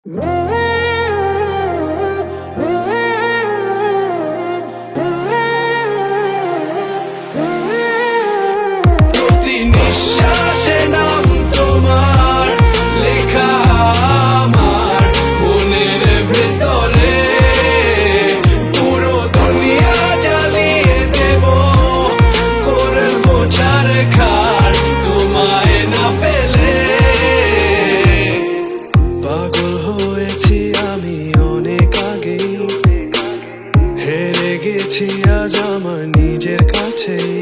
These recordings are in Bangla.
প্রতি নিঃশ্বাসে নাম তোমার লেখা আমার মনের ভেতরে, পুরো দুনিয়া জ্বালিয়ে দেব, করবো ছারখার তোমায় না পেলে। পাগল হয়েছি আমি অনেক আগেই, হেরে গেছি আজ আমার নিজের কাছেই।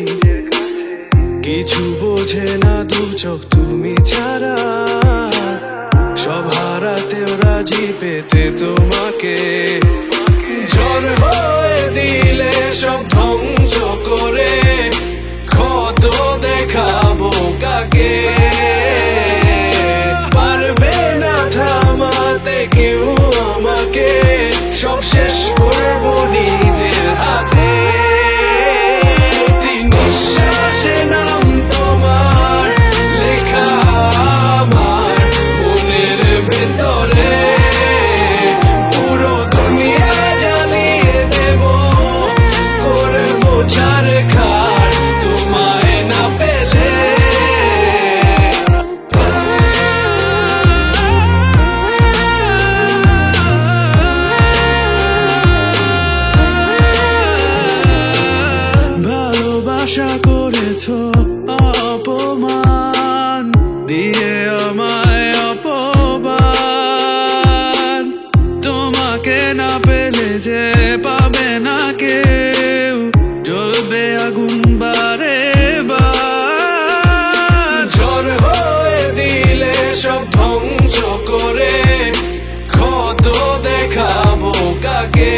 কিছু বোঝে না দু চোখ তুমি ছাড়া, সব হারাতেও রাজি পেতে তোমাকে। ঝড় হয়ে দিলে সব ধ্বংস করে, ক্ষত দেখাবো কাকে। পারবে না থামাতে কেউ আমাকে, সব শেষ করবো নিজের হাতে। নিঃশ্বাসে নাম তোমার লেখা আমার মনের ভেতরে, পুরো দুনিয়া জ্বালিয়ে দেব, করবো ছারখার তোমায় না পেলে। ভালোবাসা করেছো অপমান দিয়ে আমায় অপমান, তোমাকে না পেলে যে পাবে না কেউ, জ্বলবে আগুন বারে বার। ঝড় হয়ে দিলে সব ধ্বংস করে, ক্ষত দেখাবো কাকে।